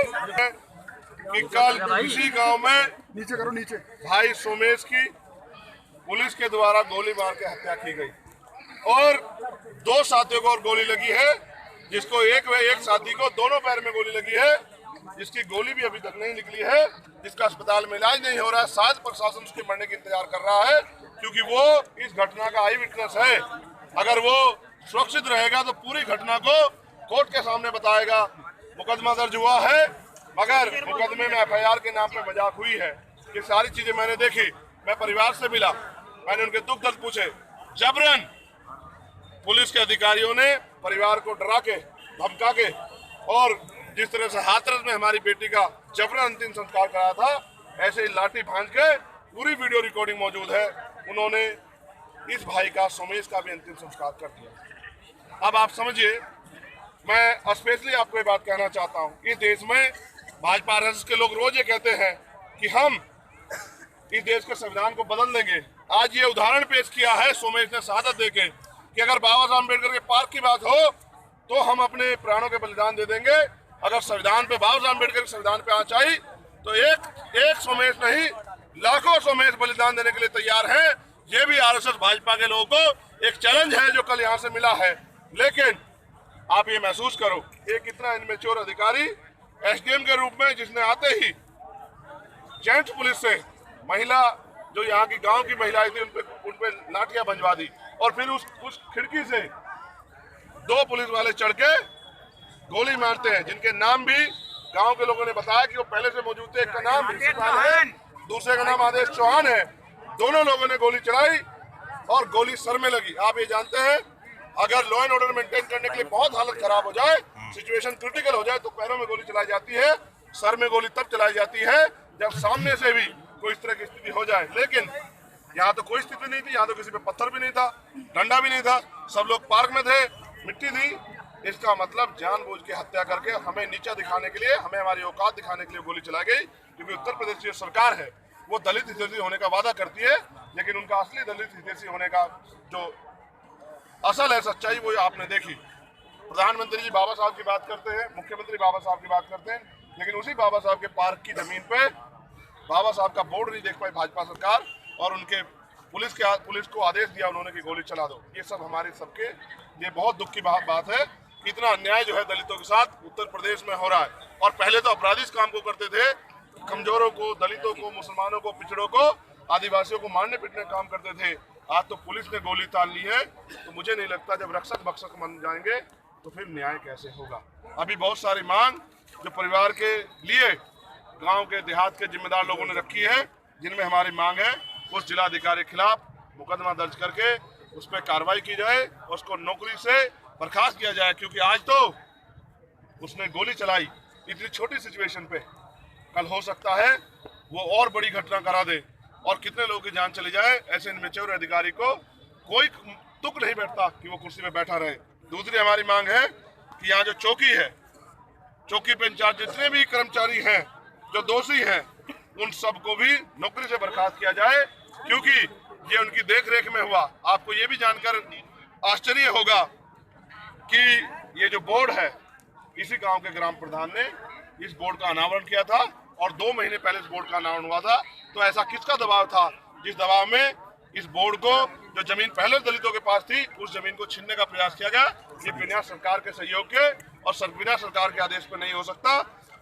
कि कल इसी गांव में नीचे भाई सोमेश की पुलिस के द्वारा गोली मार के हत्या की गई और 2 साथियों को और गोली लगी है, जिसको एक साथी को दोनों पैर में गोली लगी है, जिसकी गोली भी अभी तक नहीं निकली है, जिसका अस्पताल में इलाज नहीं हो रहा है। शायद प्रशासन उसके मरने का इंतजार कर रहा है क्योंकि वो इस घटना का आई विटनेस है। अगर वो सुरक्षित रहेगा तो पूरी घटना को कोर्ट के सामने बताएगा। मुकदमा दर्ज हुआ है मगर मुकदमे में एफआईआर के नाम पे मजाक हुई है। ये सारी चीजें मैंने देखी, मैं परिवार से मिला, मैंने उनके दुख दर्द पूछे। जबरन पुलिस के अधिकारियों ने परिवार को डरा के धमका के और जिस तरह से हाथरस में हमारी बेटी का जबरन अंतिम संस्कार कराया था, ऐसे ही लाठी भांज के पूरी वीडियो रिकॉर्डिंग मौजूद है। उन्होंने इस भाई का, सोमेश का भी अंतिम संस्कार कर दिया। अब आप समझिए, मैं स्पेशली आपको ये बात कहना चाहता हूँ, इस देश में भाजपा आरएसएस के लोग रोज ये कहते हैं कि हम इस देश के संविधान को बदल देंगे। आज ये उदाहरण पेश किया है सोमेश ने शहादत देके कि अगर बाबा साहब अम्बेडकर के पार्क की बात हो तो हम अपने प्राणों के बलिदान दे देंगे। अगर संविधान पे, बाबा साहब अम्बेडकर के संविधान पे आँच आई तो एक सोमेश नहीं, लाखों सोमेश बलिदान देने के लिए तैयार हैं। ये भी आरएसएस भाजपा के लोगों को एक चैलेंज है जो कल यहाँ से मिला है। लेकिन आप ये महसूस करो, एक इतना इनमेच्योर अधिकारी एसडीएम के रूप में, जिसने आते ही जेंट्स पुलिस से महिला, जो यहाँ की गांव की महिलाएं थी, उन पे लाठियां भंजवा दी और फिर उस खिड़की से 2 पुलिस वाले चढ़ के गोली मारते हैं, जिनके नाम भी गांव के लोगों ने बताया कि वो पहले से मौजूद थे। एक का नाम है, दूसरे का नाम आदेश चौहान है। दोनों लोगों ने गोली चलाई और गोली सर में लगी। आप ये जानते हैं, अगर लॉ एंड ऑर्डर मेंटेन करने के लिए बहुत हालत खराब हो जाए, सिचुएशन क्रिटिकल हो जाए, तो पैरों में गोली चलाई जाती है, सर में गोली तब चलाई जाती है जब सामने से भी कोई इस तरह की स्थिति हो जाए। लेकिन यहाँ तो कोई स्थिति नहीं थी, यहाँ तो किसी पे पत्थर भी नहीं था, डंडा भी नहीं था, सब लोग पार्क में थे, मिट्टी थी। इसका मतलब जानबूझ के हत्या करके हमें नीचा दिखाने के लिए, हमें हमारी औकात दिखाने के लिए गोली चलाई गई। क्योंकि उत्तर प्रदेश की सरकार है वो दलित हितैषी होने का वादा करती है, लेकिन उनका असली दलित हितैषी होने का जो असल है, सच्चाई, वो आपने देखी। प्रधानमंत्री जी बाबा साहब की बात करते हैं, मुख्यमंत्री बाबा साहब की बात करते हैं, लेकिन उसी बाबा साहब के पार्क की जमीन पे बाबा साहब का बोर्ड नहीं देख पाई भाजपा सरकार और उनके पुलिस को आदेश दिया उन्होंने कि गोली चला दो। ये सब हमारे सबके लिए बहुत दुख की बात है कि इतना अन्याय जो है दलितों के साथ उत्तर प्रदेश में हो रहा है। और पहले तो अपराधी इस काम को करते थे, कमजोरों को, दलितों को, मुसलमानों को, पिछड़ों को, आदिवासियों को मारने पीटने काम करते थे। आज तो पुलिस ने गोली ताल ली है, तो मुझे नहीं लगता जब रक्षक भक्षक बन जाएंगे तो फिर न्याय कैसे होगा। अभी बहुत सारी मांग जो परिवार के लिए गांव के, देहात के जिम्मेदार लोगों ने रखी है, जिनमें हमारी मांग है उस जिलाधिकारी के खिलाफ मुकदमा दर्ज करके उस पर कार्रवाई की जाए और उसको नौकरी से बर्खास्त किया जाए। क्योंकि आज तो उसने गोली चलाई इतनी छोटी सिचुएशन पे, कल हो सकता है वो और बड़ी घटना करा दे और कितने लोगों की जान चली जाए। ऐसे इनमेच्योर अधिकारी को कोई तुक नहीं बैठता कि वो कुर्सी पे बैठा रहे। दूसरी हमारी मांग है कि यहाँ जो चौकी है, चौकी पे इंचार्ज जितने भी कर्मचारी हैं जो दोषी हैं, उन सबको भी नौकरी से बर्खास्त किया जाए, क्योंकि ये उनकी देखरेख में हुआ। आपको ये भी जानकर आश्चर्य होगा कि ये जो बोर्ड है, इसी गांव के ग्राम प्रधान ने इस बोर्ड का अनावरण किया था और 2 महीने पहले इस बोर्ड का अनावरण हुआ था। तो ऐसा किसका दबाव था जिस दबाव में इस बोर्ड को, जो जमीन पहले दलितों के पास थी, उस जमीन को छीनने का प्रयास किया गया। ये बिना सरकार के सहयोग के और बिना सरकार के आदेश पर नहीं हो सकता।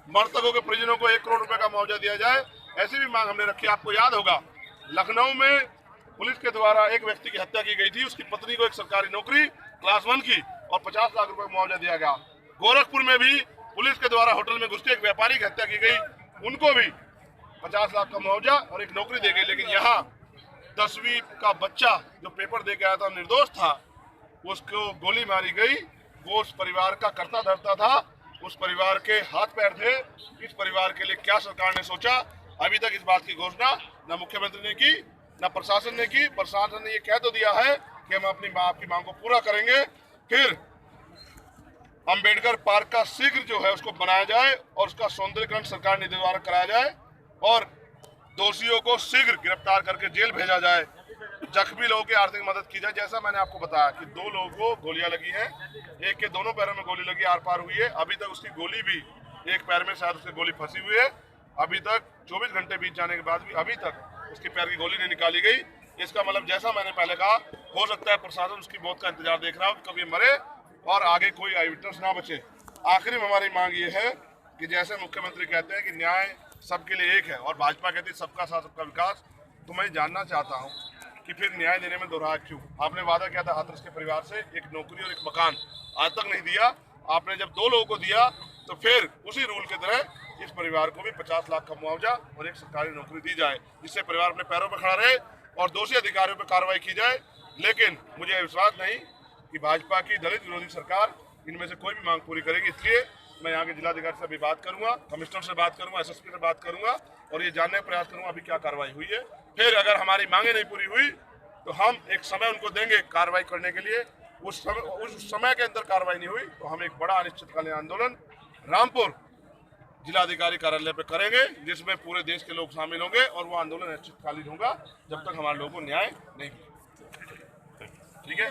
मृतकों के परिजनों को 1 करोड़ रुपए का मुआवजा दिया जाए, ऐसी भी मांग हमने रखी। आपको याद होगा, लखनऊ में पुलिस के द्वारा एक व्यक्ति की हत्या की गई थी, उसकी पत्नी को एक सरकारी नौकरी क्लास 1 की और 50 लाख रुपए मुआवजा दिया गया। गोरखपुर में भी पुलिस के द्वारा होटल में घुस के एक व्यापारी की हत्या की गई, उनको भी 50 लाख का मुआवजा और एक नौकरी दी गई। लेकिन यहाँ 10वीं का बच्चा जो पेपर दे के आया था, निर्दोष था, उसको गोली मारी गई। वो उस परिवार का कर्ता धर्ता था, उस परिवार के हाथ पैर थे। इस परिवार के लिए क्या सरकार ने सोचा? अभी तक इस बात की घोषणा न मुख्यमंत्री ने की, न प्रशासन ने की। प्रशासन ने ये कह तो दिया है कि हम अपनी आपकी मांग को पूरा करेंगे। फिर अंबेडकर पार्क का शीघ्र जो है उसको बनाया जाए और उसका सौंदर्यीकरण सरकार निधि द्वारा कराया जाए और दोषियों को शीघ्र गिरफ्तार करके जेल भेजा जाए। जख्मी लोगों की आर्थिक मदद की जाए। जैसा मैंने आपको बताया कि 2 लोगों को गोलियां लगी हैं, एक के दोनों पैरों में गोली लगी, आर पार हुई है। अभी तक उसकी गोली भी एक पैर में शायद उसकी गोली फंसी हुई है। अभी तक 24 घंटे बीत जाने के बाद भी अभी तक उसके पैर की गोली नहीं निकाली गई। इसका मतलब जैसा मैंने पहले कहा, हो सकता है प्रशासन उसकी मौत का इंतजार देख रहा हो कि कभी मरे और आगे कोई आई विटनेस ना बचे। आखिरी में हमारी मांग ये है कि जैसे मुख्यमंत्री कहते हैं कि न्याय सबके लिए एक है और भाजपा कहती है सबका साथ सबका विकास, तो मैं जानना चाहता हूँ कि फिर न्याय देने में दोहरा क्यों? आपने वादा किया था हाथरस के परिवार से एक नौकरी और एक मकान, आज तक नहीं दिया। आपने जब 2 लोगों को दिया तो फिर उसी रूल की तरह इस परिवार को भी 50 लाख का मुआवजा और एक सरकारी नौकरी दी जाए, जिससे परिवार अपने पैरों पर खड़ा रहे और दोषी अधिकारियों पर कार्रवाई की जाए। लेकिन मुझे विश्वास नहीं कि भाजपा की दलित विरोधी सरकार इनमें से कोई भी मांग पूरी करेगी। इसलिए मैं यहाँ के जिलाधिकारी से भी बात करूंगा, कमिश्नर से बात करूंगा, एसएसपी से बात करूंगा और ये जानने का प्रयास करूंगा अभी क्या कार्रवाई हुई है। फिर अगर हमारी मांगे नहीं पूरी हुई तो हम एक समय उनको देंगे कार्रवाई करने के लिए। उस समय के अंदर कार्रवाई नहीं हुई तो हम एक बड़ा अनिश्चितकालीन आंदोलन रामपुर जिलाधिकारी कार्यालय पे करेंगे, जिसमें पूरे देश के लोग शामिल होंगे और वो आंदोलन अनिश्चितकालीन होगा जब तक हमारे लोगों को न्याय नहीं मिलेगा। ठीक है।